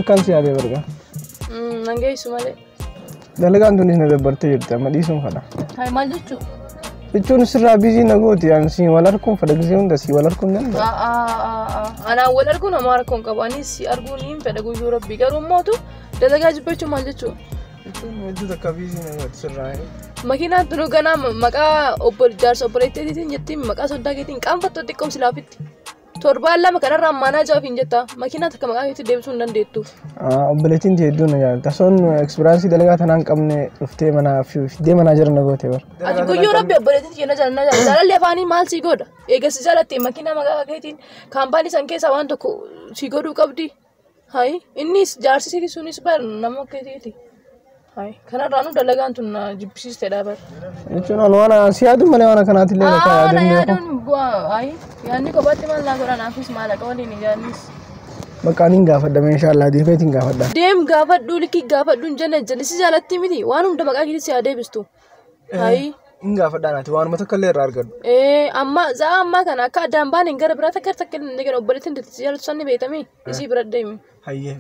kan si yaade barga. Nangee sumale. Dalagaan tunis na dabartee jirti amma dhiisuun fadha. Hai maal jechuun? Jechuun sirraa biizii nagooti aan si wal arguun fadha gisee hunda si wal arguun danda'a. Anaan wal arguun namaa rakkoon qabu anis si arguun hin fedha guyyuu rabbi garuu mootu dalagaa jibbachuun maal jechuun? Jechuun hojii takka biizii nagooti sirraa. Makiinaan tunu ganaa maqaa jaarsa obboleettiitiin jettiin maqaa soddaa keetiin qaanfattoo xiqqoom silaafitti. Torbaan lama kanarraa ammaanaa jaaf hin jettaa makiinaa takka maqaa keetti deebisuu hin dandeettu. Obboleettiin hedduun na yaadata. Soon ekspiraansii dalagaa tanaan qabne dhuftee manaa fiddee manaa jira na goote bara. Ati guyyuu rabbi obboleettiin kenna jaalladha. Jaalalli afaanii maal sii godha? Eegassi jaalattee makiinaa maqaa keetiin kaampaanii san keessaa waan tokko sii godhuu qabdi. Hayi innis jaarsisiiti sunis bar nama keetiiti. Hayi kanarraa nu dalagaan tun jibbisiisteedha bar. Jechuun waan siyaadu malee waan akkanaati illee bakka yaadannee. Yaaduun hayi yaadni kophaatti maal naa godhanaafis maal akka waliin ijaarnis. Maqaan hin gaafadhame inshaallah deefeetiin gaafadha. Deem gaafadhu likki gaafadhu hin jenne jalisi jaalatti miti waan hunda maqaa keetti si deebistu. Hayi. Hin gaafadhaa naati waanuma takka illee irraa argadhu. Amma za'a ammaa kana akka addaan baaniin gara biraa takka illee obboleettiin itti jaalatu sanni beekame isii bira deemi. Hayyee.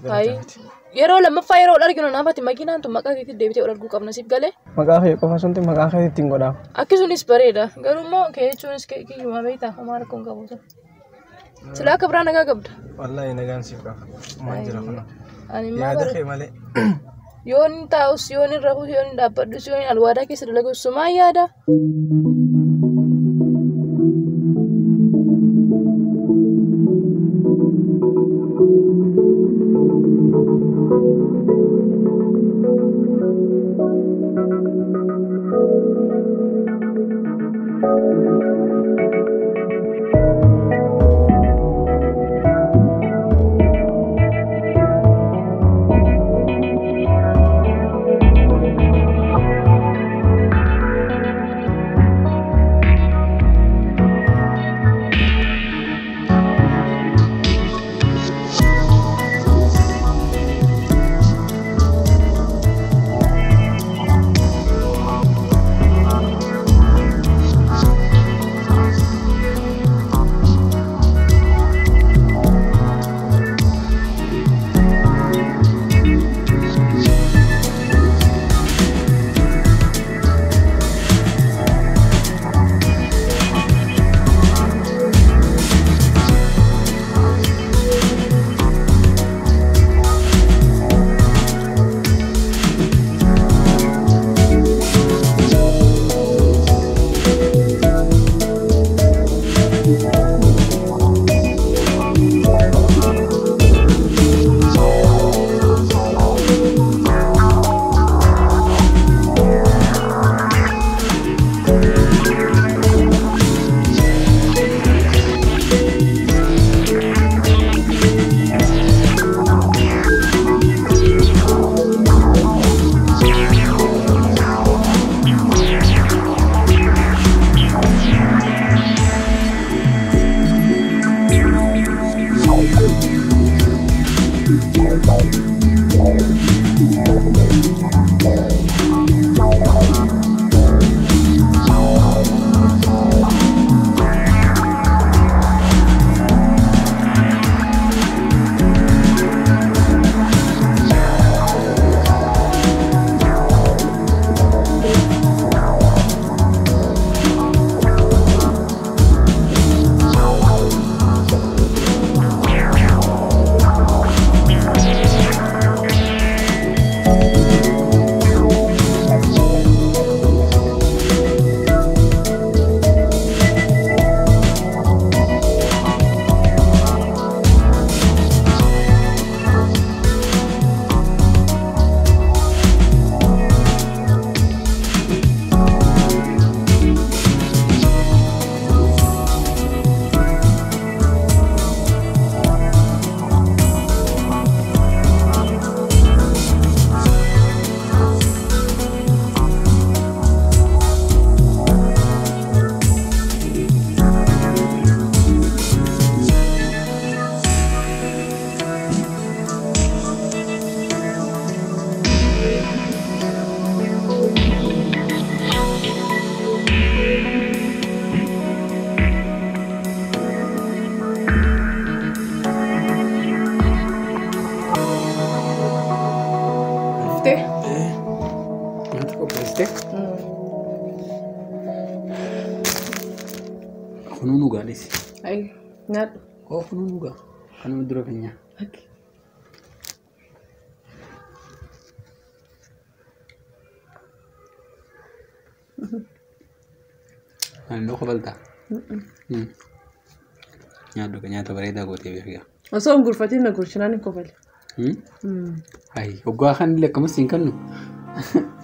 Yeroo lammaffaa yeroo arginu naafatti makiinaan tun maqaa keetti deebitee ol arguu qabna siif galee. Maqaa kee qofa sunti maqaa kee ittiin godhaa. Akkasumas bareeda garuu immoo kee jechuunis kiyyuma beektaa homaa rakkoon qabu. Silaa akka biraa nagaa qabda. Wallaahi nagaan siif qaba. Maal jira kana. Yaada kee malee. Yoon taa'us yoon rafus yoon dhaabbadhus yoon alwaadaa keessa dalagus sumaa yaada. Fununu galis. Ay, nyaat. Oh fununu ga. Kan mudro kenya. Ando qabalta. Nyaado kenya ta bareeda goote beefiya. Osoo gurfatiin na gurshinaan ko fale. Ay, oggaa kan illee akkama siin kannu.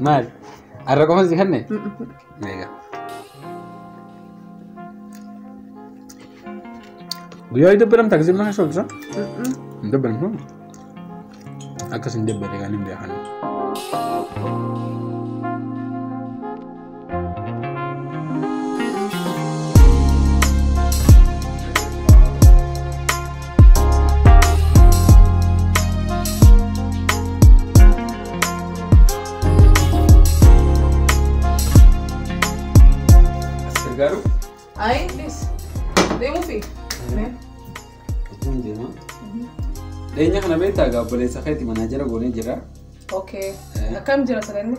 Maal? Arra qofa siin kanne? Meeqa. Guyyaa dabbalamta akkasii mana shoobisa? Hin dabbalamtu? Akkas hin dabbale kan hin beekan. Garu? Ay, please. Demo fi. Denya kana beektaa gaabboleessa keetti manaajara goonee jira. Okay. Akkam jira saganni?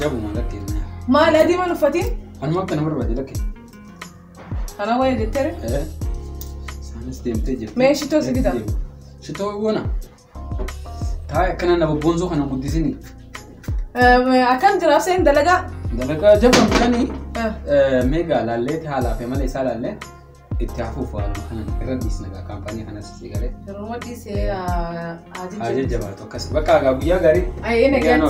Jabuma lakkee. Maal adii maal uffatiin? Anuma akkana barbaade lakkee. Kana wayya jettere? Saanis deemtee jirti. Mee shitoo si bitaa? Shitoo goona. Taa'e akkana na bobbonsoo kana guddisini. Akkam jiraaf seen dalagaa? Dalagaa jabamtanii meegaa laallee haalaa fi mala isaa laallee itti hafuuf waan kanan irra dhiisnagaa kaampaanii kanas sigalee. Yeroo madhiisee Ajajjabaatu akkas bakka gaa guyyaa gaarii. Ayee nageet.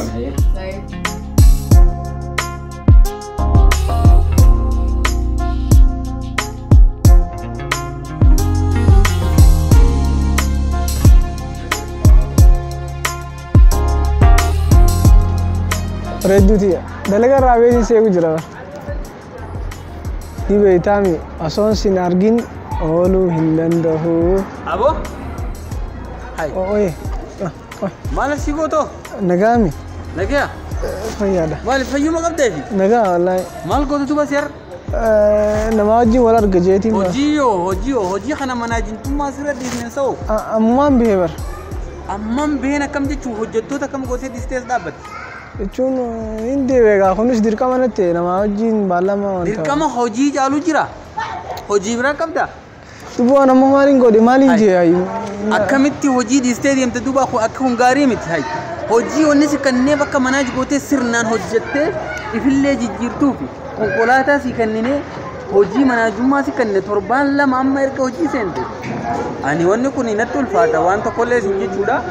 Redduti dalaga raabee seegu jira. Dibe itami asoon sin argin ooluu hin danda'u. Abo? Hai. Oye. Maal si gooto? Nagaami. Nagaa? Fayyaadha. Maal fayyuma qabdeefi? Nagaa wallahi. Maal gooto tu bas yar? Nama wajjin wal arga jeetiin. Hojii kana manaajintummaa sirra dhiisne sa'u. Ammaan bihee bar. Ammaan biheen akkam jechuun hojjettoota akkam gootee dhiistees dhaabbate? Jechuun hin deebi'eegaa kunis dirqama natti nama wajjin baallama wanta. Dirqama hojii caalu jira. Hojii biraa qabda. Duuba nama maaliin godhe maaliin jee akkamitti hojii dhiistee deemte duuba akka kun gaarii miti hay. Hojii wanni si kannee bakka manaa gootee sirnaan hojjettee ifillee jijjiirtuufi konkolaataa si kannine hojii manaajummaa si kannine torbaan lama amma erga hojii seente. Ani wanni kun natti ulfaata waan tokkollee sin jechuudha.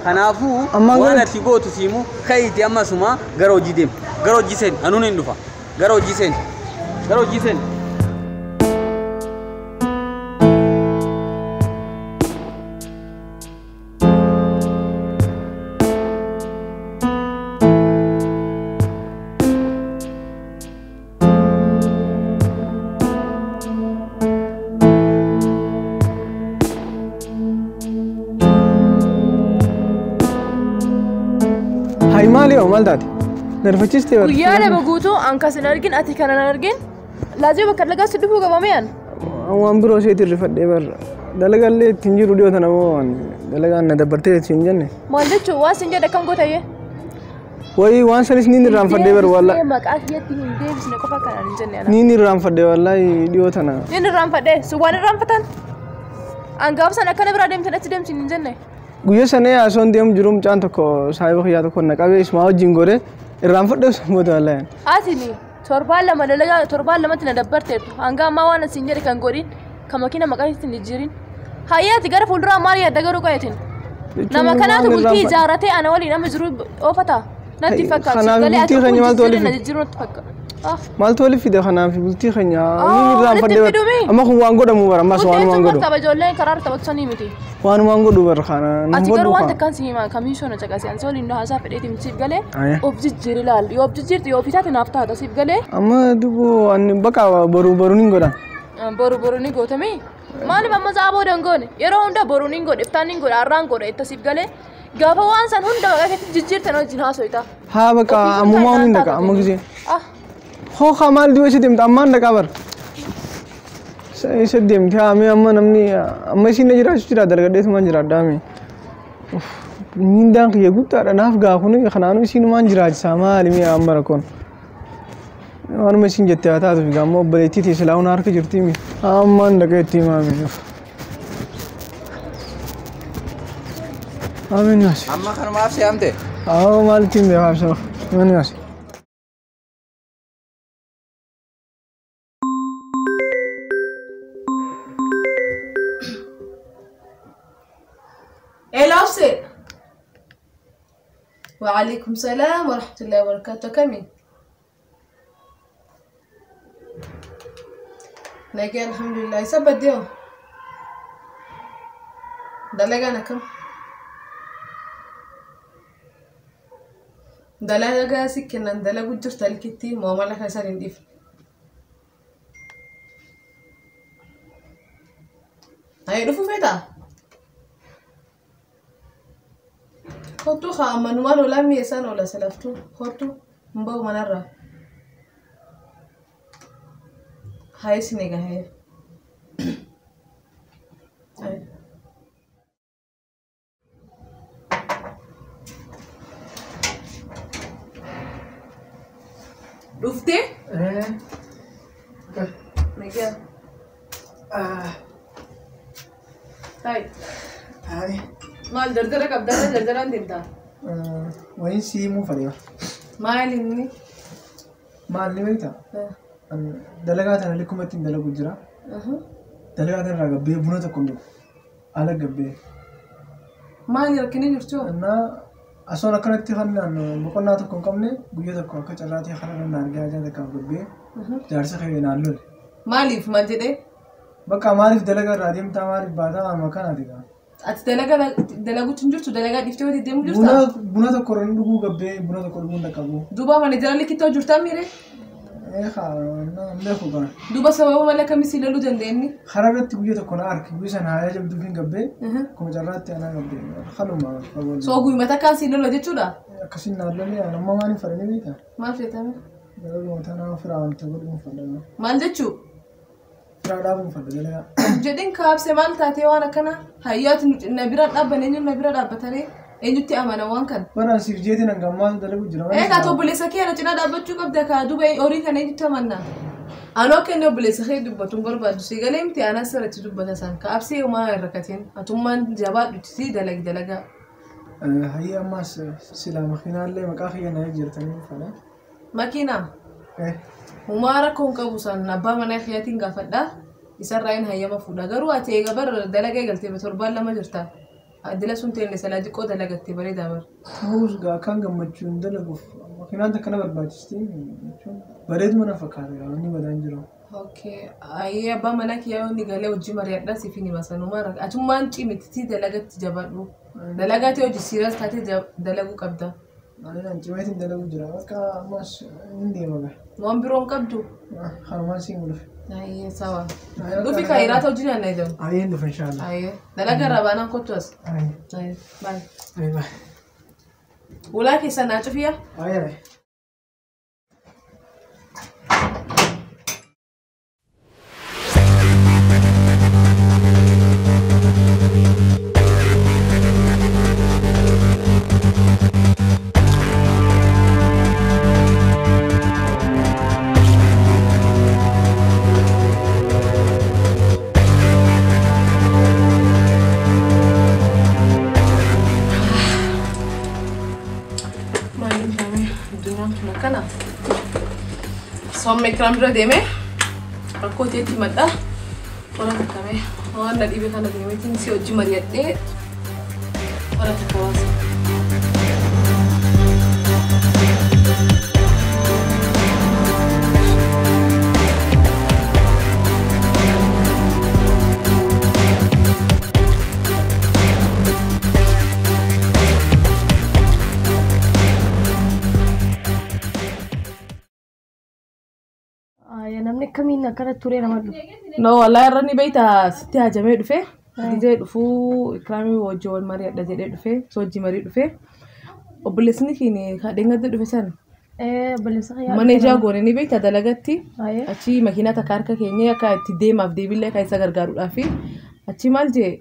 Kanaafuu waan ati gootu siimu ka'iiti ammasuma gara hojii deemu. Gara hojii seeni anuun hin dhufa. Gara hojii seeni. Gara hojii seeni. Hai maali oo maal taate? Narfachiste wal. Guyyaa lama guutuu an kasin argin ati kanan argin laajee bakka dalagaa si dhufuu qabameen. Waan biroo seetiin rifadhee bar dalagallee ittiin jiru dhiyoo tana moo dalagaan na dabartee siin jenne. Maal jechuun waan sin jedhe kam gootayyee? Wayii waan sanis niin irraanfadhee bar wallaahi. Maqaa kiyyatti hin deebisne qofa kanaan hin jenne. Niin irraanfadhee wallaahi dhiyoo tana. Niin irraanfadhee sun waan irraanfatan? An gaafsan akkana biraa deemtan achi deemsin hin jenne. Guyyaa sana yaasuun deemu jiru mucaan tokko saayiba kiyyaa tokko naqabee isuma wajjin godhe irraanfadhee sun booda wallaahi. Atini torbaan lama dalagaa torbaan lamatti na dabbarteetu hanga ammaa waan asin jedhe kan godhin kan makiina maqaa ittiin jijjiirin. Hayyaati gara fuulduraa maal yaadda garuu qo'etin. Nama kanaatu bultii ijaarratee ana waliin nama jiru oofata. Natti fakkaatu galee ati bultii na jijjiiru natti fakkaata. Maaltu waliif fide kanaaf bultii keenya niin irraanfadhee amma kun waan godhamu bara ammas waan waan godhu. Tapha ijoollee karaa taphatanii miti. Waan waan godhu bara kana. Ati garuu waan takkaan si himaa kamiishoo na caqasee ansi waliin haasaa fedheetiin siif galee of jijjiiri ilaali yoo of jijjiirti yoo ofiisaati naaf taata siif galee. Amma dubboo ani bakka boru niin godha. Boru ni gootamee maaliif amma zaaboo dangoone yeroo hunda boru niin godhe iftaan niin godhe har'aan godhe itti siif galee gaafa waan san hunda maqaa keetti jijjiirtan wajjin haasoita. Haa bakka ammumaa hundi dhaqa amma gisee. Hoo kamal dua si dem taman dah kabar. Saya sedem dia kami amma namni amma sini jira sudah darga dia semua jira dami. Nindang kia guta ada naf ga kuni kananu sini man jira sama alimi amma rakon. Waan meeshin jettee haa taatu gammoo obboleettiiti silaa hun harka jirti mi ammaan dhaqee itti himaame. Amiin yaasi. Amma kanumaaf si'amte? Maalitti hin beekaabsa amiin yaasi. Elafse. وعليكم السلام ورحمة الله وبركاته. كمي نجي الحمد لله. يسبت ديو دلقانا كم دلقا سكنا دلقا جرت الكتي معاملة خسر نديف هاي رفو فيتا خطو خامن ولا لم يسان ولا سلفتو خطو مبو منرة هاي سنيجا هاي رفتي؟ نجا هاي مال دردرك أبدا دردران دلتا وين سي مو فريق مالي مالي بيتا دلقات أنا لكم أتين دلقوا جرا دلقات أنا رجبي بنا تكونوا على جبي مالي ركني نرتو أنا أصلا كنت تخلنا إنه بقولنا تكون كمني بيجي تكون كشراتي خلنا نرجع جا تكون جبي جالس خير نالول مالي في مجده بقى مالي في دلقات راديم تاماري بعدا ما كان هذيك دلقوا تنجرتوا دلقات يفتوا دي دم جرتا بنا تكون نقول جبي بنا تكون بنا كابو دوبا ما نجرا لك تو جرتا ميري ملكو بان دوبا سبب مالك مثل لولو دندني خرجت بيجي تكون أرك بيجي أنا هاي جب دوفين جبي كم جرات أنا جبي خلوا ما سوقي متى كان سيلو لو جتودا كسين نادلني أنا ما ماني فرني بيتا ما في تمام دلوا مثلا فرعون تقول مفضل ما جتشو فرعون مفضل لا جدين كاب سمال تاتي وانا كنا هيات نبيرات أبا نيجي نبيرات أبا تري eenyutti amana waan kan bara siif jeetiin hangammaan dalagu jira ka to obboleessa kee ana cinaa dhaabbachuu qabda ka duba horii kana eenyutti amanna anoo kenne obboleessa kee dubbatuun barbaadu si galee miti ana sirratti dubbata san ka absee umaa irrakatiin atummaan jabaadhutti si dalaga hayya ammas sila makiinaallee maqaa kiyyanaa jirtanii fana makiinaa umaa rakkoon qabu san abbaa manaa kiyyatiin gaafadha isarraayin hayyama fuudha garuu ati eegabar dalaga eegaltee torbaan lama jirta أدلة سنتين لسلاجي قودة لقتي بريد أمر. هو جا كان جمتشون دلقوف مكينات كنا برباجستين بريد منا فكار يعني بدان جرو. أوكي أيه أبا ملاك يا وني قال له وجي مريض ناسي فيني مثلا وما أتوم ما أنتي متتي دلقت جبادو دلقاتي وجي سيراس تاتي دلقو كبدا. أنا أنتي ما تين دلقو جرا كا ماش عندي ما به. وام بيرون كبدو. خرمانسي ملف. أيه سوا. دو في كايرات وجينا نايدم. أيه دو إن شاء الله. أيه دلقة ربنا كتوس. أيه. أيه باي. أيه باي. ولا كيسان أشوفيها؟ أيه. Somme kram dura deme rakko teetti madda ora takame waan nadhibe kana deemetiin si hojii mari'adhee ora takkawaasa namni kamiin akkana turee nama dhufu. No wallahi irra ni beeyta sitti hajamee dhufe dizee dhufuu ikraamii wajji wal mari'adha jedhee dhufe so hojii marii dhufe obboleessni keenya kadheen gadda dhufe sana. Obboleessa kiyyaa. Maneejaa goone ni beeyta dalagatti achi makiinaa takka harka keenya akka itti deemaaf deebillee kan isa gargaaruudhaaf achi maal jee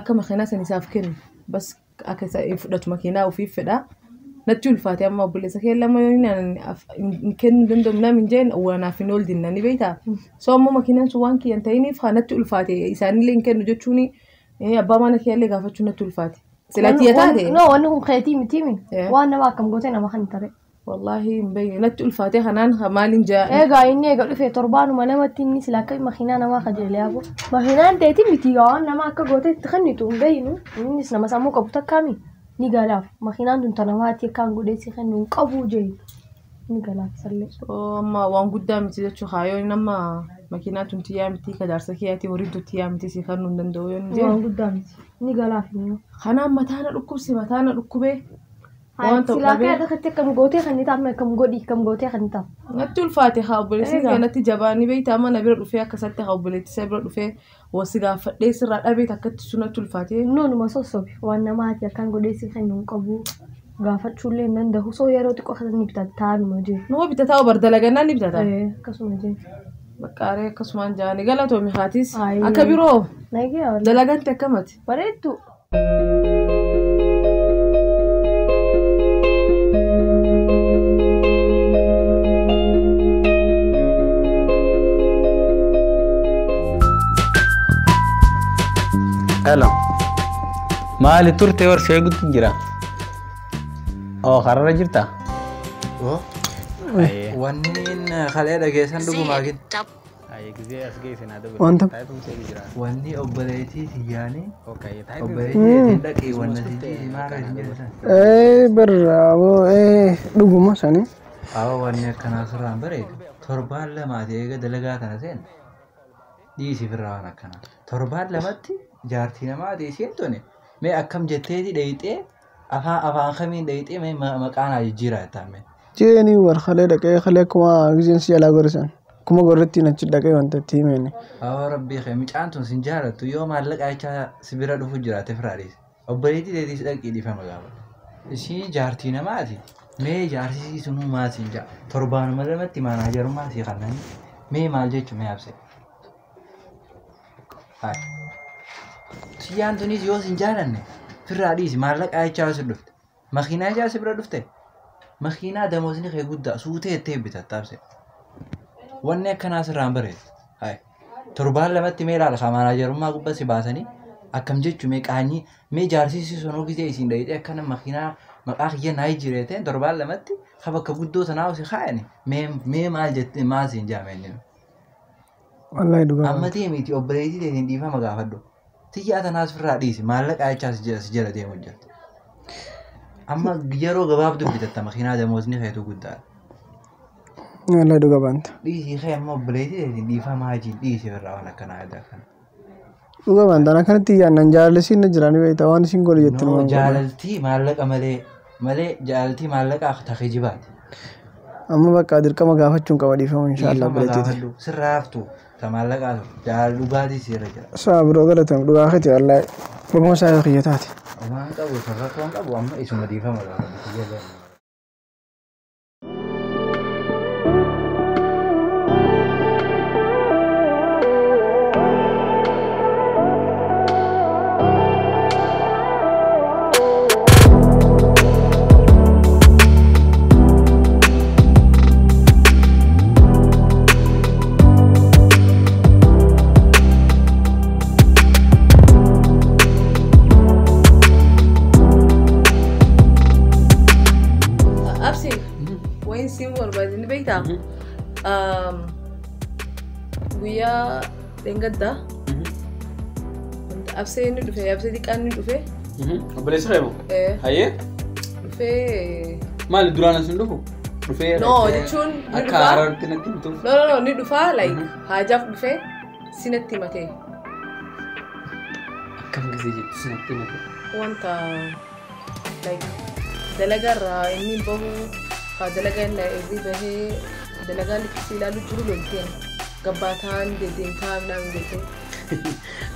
akka makiinaa san isaaf kennu bas akka isa fudhatu makiinaa ofiif fedha natti ulfaate amma obboleessa kee lama yoo inni kennu danda'u namni jeen wanaaf hin ooldinna ni beektaa soo ammoo makiinaan sun waan kiyyan ta'iniif natti ulfaate isaanillee hin kennu jechuun abbaa mana kiyallee gaafachuu natti ulfaate. Silatii taate? No, wanni kun keetii miti min. Waan nama akkam gootee nama kan tare. Wallahi hin beekne natti ulfaate kanaan maaliin jaa. Egaa inni eega dhufee torbaanuma namatti inni sila akka makiinaa namaa kajeelee hafu. Makiinaan ta'eeti miti waan nama akka gootee itti kennitu hin beeknu innis nama sammuu qabu takkaami ni galaaf makiinaan tun tanamaatti akkaan godheessi kennu hin qabu jee ni galaaf sallee. Amma waan guddaa miti jechuudha haayoo nama makiinaa tun tiyyaa miti kajaarsa kiyyaati horii tun tiyyaa miti si kennuu hin danda'u yoo ni waan guddaa miti ni galaaf immoo. Kanaan mataana dhukkubsi mataana dhukkubee. Sila kayak ada ketika kamu gote kan kita apa kamu godi kamu gote kan kita. Natti ulfaate haa obboleessi kee natti jabaanii beektaa amma na bira dhufee akkasatti haa obboleetti isa bira dhufee wasi gaafadhee sirraa dhabee takkatti sun natti ulfaate. Numa sossobi waan namaati akkaan godheessi kan hin qabu gaafachuullee hin danda'u soo yeroo xiqqoo akkasatti ni bitataa numa jee. Numa bitataa bardalagannaa ni bitataa. Akkasuma jee. Baqqaaree akkasumaan jaanii galatoomi haatis akka biroo dalagante akkamati. Bareeddu. Hello. Maali turte war shey gutu jira. Oh, karara jirta. Oh. Wannin khalee dhageessan dhuguma gin. Ay gizee as geesina dabu. Wanta. Wanni obboleetii tiyyaani. Okay, obboleetii dhaqee wanna sii maara jirta. Bravo. Dhuguma sani. Awa wanni akkana surraan bareedu. Torbaan lamaati eega dalagaa kana seen. Dhiisi firraan akkana. Torbaan lamatti jaartii namaa deeseen tone mee akkam jetteeti dheeyxee afaan kamiin dheeyxee mee maqaanaa jijjiiraa jettaame. Jeeni war khalee dhaqee khalee akkuma gizeen si jalaa gorisan akkuma gorretti nachi dhaqee wanta itti himeeni. Awwa rabbii kee mucaan tun sin jaalattu yoo maallaqa jechaa si bira dhufu jiraate firaadhiis obboleettii deetis dhaqii dhiifama gaafa. Ishii jaartii namaati mee jaarsisii sunuu maal sin jaa torbaanuma lamatti maanaajarummaa sii kannanii mee maal jechu mee abse. Siyaan tunis yoo sin jaalanne firraadhiis maallaqa jechaa si dhufte makiinaa jaa si bira dhufte makiinaa damoosni kee guddaa suutee itti bitattaabse wanni akkanaa sirraan bareedu torbaan lamatti mee ilaala kamaanaa jarummaa gubbaa si baasanii akkam jechu mee qaanyii mee jaarsisi sunuu gisee isin dhayitee akkana makiinaa maqaa kiyya naa jireeteen torbaan lamatti ka bakka guddoo sanaa si kaayani mee maal jette maal siin jaameenni. Wallahi dhugaa. Amma deemiti obboleettii deetiin dhiifama gaafadhu. Tiyyaa tanaas firraa dhiisi maallaqa jechaa si jala deemu jirti. Amma yeroo gabaabduu bitatta makiinaa damoosni keetu guddaadha. Wallahi dhugaa baanta. Dhiisii kee amma obboleettii deetiin dhiifama hajiin dhiisi firraa waan akkanaa aadaa kana. Dhugaa baanta akkanatti yaannan jaalasiin na jiranii beektaa waan isin godhu jettu. Jaalaltii maallaqa malee jaalaltii maallaqa ta'ee jibaati. Amma bakka dirqama gaafachuun qaba dhiifama inshaallah obboleettii. Sirraaftu. Tamallaqaa jaal dhugaatii seera jira. Saabiroo galatamu dhugaa keeti wallahi dhuguma isaa xiyyataati. Waan qabu sarara waan qabu amma isuma dhiifama laata. Guyyaa deengaddaa absee inni dhufe absee xiqqaan inni dhufe. Obboleessi reebu. Hayyee. Dhufee. Maali duraan asin dhufu? Dhufee. No jechuun ni akka haaraatti natti himtu. No ni dhufaa like haajaaf dhufee sinatti himatee. Akkam gisee jettu sinatti himatee. Wanta like dalagarraa inni bahu haa dalagaa inni bahee dalagaa liqisi ilaalu jiru lolteen. Gabbataan deemtaa naan jettee.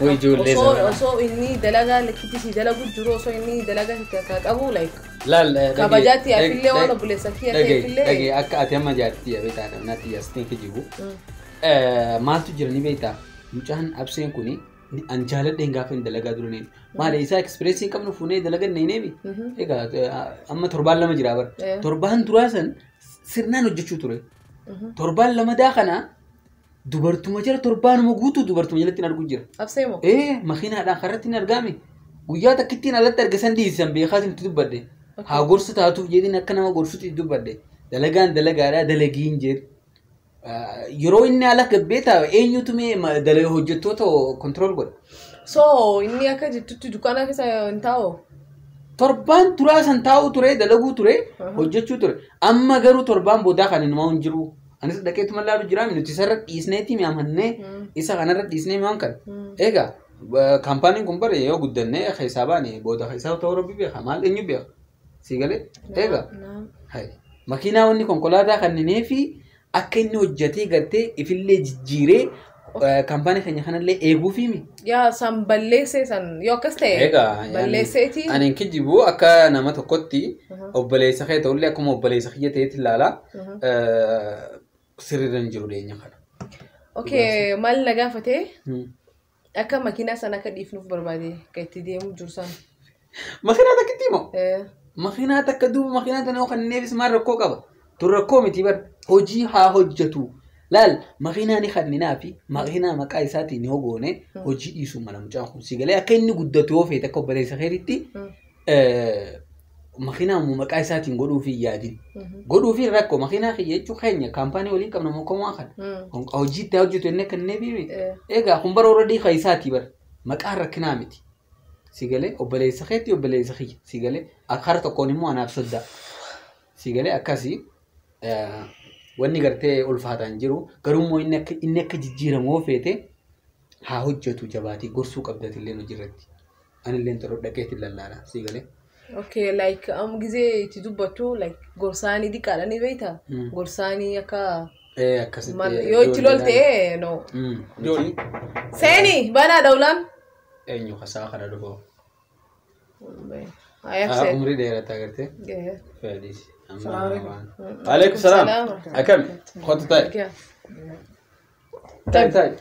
Way ijoollee sana. Osoo inni dalagaa liqiti si dalagu jiru osoo inni dalagaa itti akka qabu like. Laal kabajaatti afillee waan obboleessa kiyya ta'eefillee. Dhagee akka ati amma jaartii beektaa namnatti yaasteen kijibu. Maaltu jira ni beektaa mucaan abseen kuni an jaaladhe hin gaafa hin dalagaa dura neemi. Maali isaa ekspreesii qabnu fuunee dalagan neemi. Egaa amma torbaan lama jira bara. Torbaan duraa san sirnaan hojjechuu ture. Torbaan lamadaa kana dubartuma jira torbaanuma guutuu dubartuma jalatti hin arguu jira. Abseemo. Makiinaadhaan karratti hin argaami. Guyyaa takkittiin alatti argasan dhiisan beekaas hin dubbadde. Haa gorsu taatuuf jedhin akka nama gorsuutti dubbadde. Dalagaan dalagaadhaa dalagiin jedhu. Yeroo inni ala gabbee taa'u eenyutu mee dalagaa hojjettoota kontirool godha. So inni akka jettutti dukkaana keessa hin taa'u. Torbaan turaa san taa'u ture dalaguu ture hojjechuu ture. Amma garuu torbaan boodaa kan hin maa'u hin jiru. Anis dhaqeetu mallaalu jira nuti isarra dhiisneeti mi'aamannee isa kanarra dhiisnee mi'aam kan. Egaa kaampaaniin kun bare yoo guddannee keessaa baane booda keessaa ta'uu rabbi beeka maal eenyu beeka si galee egaa makiinaa wanni konkolaataa kanneenii fi akka inni hojjetee gartee ifillee jijjiiree kaampaanii keenya kanallee eeguuf himi. Yaa san balleessee san yoo akkas ta'e egaa balleesseeti. Ani hin kijibu akka nama tokkotti obboleessa kee ta'ullee akkuma obboleessa kiyya ta'eetti ilaala sirriirra hin jiru deenya kana. Okay maal na gaafatee akka makiinaa sana akka dhiifnuuf barbaade kan itti deemu jiru sana. Makiinaa takka itti himoo? Makiinaa takka duuba makiinaa tana kan neefis maal rakkoo qaba? Tun rakkoo miti bar hojii haa hojjetu. Laal makiinaa ni kanninaa fi makiinaa maqaa isaatiin ni hogoone hojii dhiisuu mala mucaan kun si galee akka inni guddatu yoo feete akka obboleessa keetitti makiinaa maqaa isaatiin godhuuf hin yaadin. Godhuuf hin rakkoo makiinaa kiyya jechuun keenya kaampaanii waliin qabna mokomaa kan hojii itti hojjetu inni akka inni biimi. Egaa kun bara oradii kan isaatii bara maqaan rakkinaa miti. Si galee obboleessa keetti obboleessa kiyya si galee akka tokkoon immoo anaaf soddaa. Si galee akkasii wanni gartee ulfaataan jiru garuu inni akka jijjiiramoo feete haa hojjetu jabaatii gorsuu qabdatillee hojiirratti. Anillee toroo dhaqeetti lallaala si galee. Okay, like gizee itti dubbattu like gorsaanii diqqaadhanii beektaa? Gorsaanii akka yoo itti lolte no. Seeni banaa daulaan. Eenyu kasaa kana dhufoo. Ayyaabsee. Umrii dheerataa gartee. Fayyadisi. Alaikum salaam. Akkam kottu taa'e. Taa'e.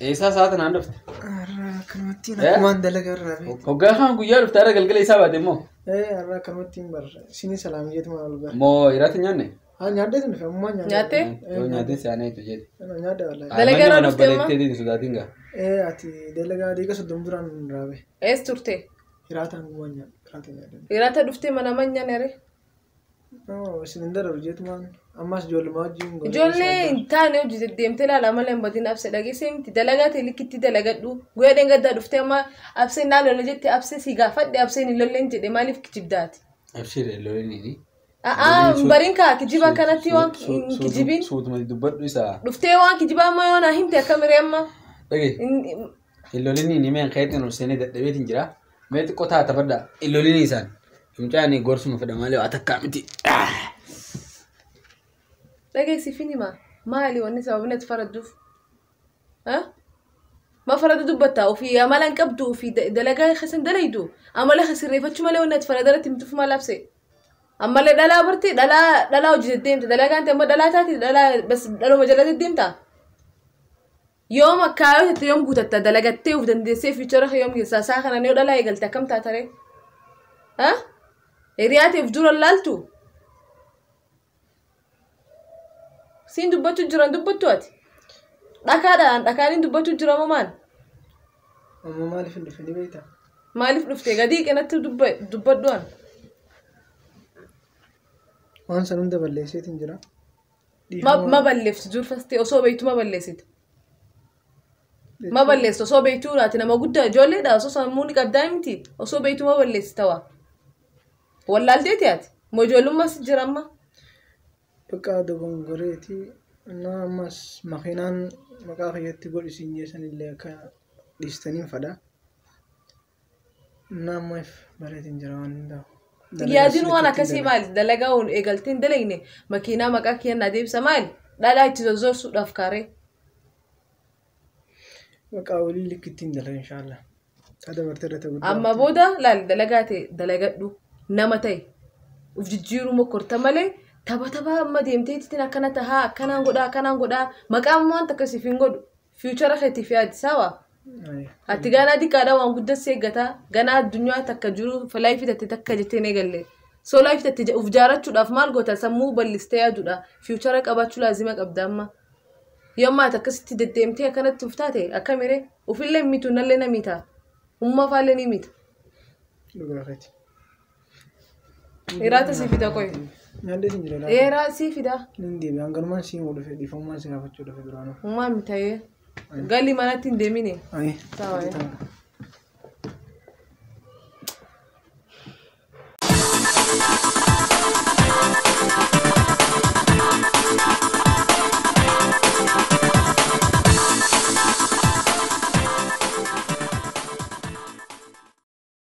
Eessaa sa'a tanaan dhufte? Akkanumatti akkumaan dalagaa irraa beektu. Hoggaa kaan guyyaa dhufte har'a galgala isaa baate immoo? Har'a akkanumatti hin barra. Isinii salaam jeetu maal bara. Moo hiraatti nyaanne? Nyaadde sun dhufe ammaa nyaadde. Nyaatte? Yoo nyaatte siyaanee itti jedhe. Nyaadde wallaahi. Dalagaa irraa dhufte amma? Baleettee sodaatiin gaa. Ati dalagaa deega soddom duraan raabe. Ees turte? Hiraataan gumaan nyaadde. Hiraataan nyaadde. Hiraata dhuftee mana mannyaan ere? Isin dararu jeetu maan ammas ijoollumaa wajjin godhe. Ijoollee hin taane hojii deddeemtee ilaala malee hin batiin abse dhageessee miti dalagaa ta'e likkitti dalagadhu guyyaa dheengaddaa dhuftee amma abseen naa lola jette absee si gaafadhe abseen hin lolleen jedhe maaliif kijibdaati? Abshee lolleen bariin kaa kijiba kanatti waan kijibiin. Suutuma dubbadhu isaa. Dhuftee waan kijibaa amma yoo naa himte akka miree amma. Dhagee illolini ni meen kayetin ulseenee dadhabeetiin jira. Mee xiqqoo taata badda illolini isaan. Mucaani gorsuma fedha malee waa takkaa miti. Dhageessi finima maali wanni sababni ati faradduuf? Ma farada dubbatta ofii amala hin qabdu ofii dalagaa keessan dalaydu amala sirreeffachuu malee wanni ati faradarratti himtuuf maal abse? Ammallee dhalaa bartee dhalaa hojii deddeemta dalagaan ta'e amma dhalaa taati dhaluma jala deddeemta. Yoom akkaayoo itti yoom guutatta dalagattee of dandeessee fiichara yoom keessaa isaa kanaan yoo dhalaa eegalte akkam taatare? Hiriyaatiif dura laaltu? Siin dubbachuu jiran dubbattu ati? Dhakaadhaan dubbachuu jira moo maal? Amma maaliif hin dhufee ni beektaa? Maaliif dhuftee gadii qinatti dubbadhuan? Waan san hunda balleesseetiin jira. Ma balleessu durfastee osoo beektu ma balleessite? Ma balleessu osoo beektuu laati nama guddaa ijoolleedha osoo sammuu ni qabdaa miti osoo beektuu ma balleessi tawa? Wallaalteeti ati? Moo ijoollummaas jira amma? Bakka dogongoreeti. Ammas makiinaan maqaa kiyyatti godhisiin jeesanillee akka dhiistaniin fadha. Ammaaf bareetiin jira waan hin ta'u. Yaadiin waan akkasii maali? Dalagaa eegaltiin dalagne makiinaa maqaa kiyyaan adeemsa maali? Dhalaa itti zorzorsuudhaaf kaaree. Maqaa walii likkittiin dalaga inshaallah. Amma booda laal dalagaa ta'e dalagadhu nama ta'e uf jijjiiruu mokkorta malee tapha amma deemteetiin akkana tahaa akkanaan godhaa maqaan waan akkasiif hin godhu fiichara keetiif yaadi sawa Ati ganaa diqqaadhaa waan guddaa seeggataa ganaa addunyaa takka jiru laayifii tatte takka jettee ni galle. So laayifii tatte uf jaarachuudhaaf maal goota sammuu bal'istee yaaduudha. Fiichara qabaachuu laazima qabda amma. Yommaa akkasitti deddeemtee akkanatti uf taate akkamiree ofillee mitu nallee na mita. Humma faallee ni mita. Hiraata sii fida qoy. Heeraa sii fida. Nindeebi hanganumaan sii muu dhufe dhiifammaan si gaafachuu dhufe duraanuu. Hummaa mitayee. Gali manatti hin deemine. Ayi. Sawa.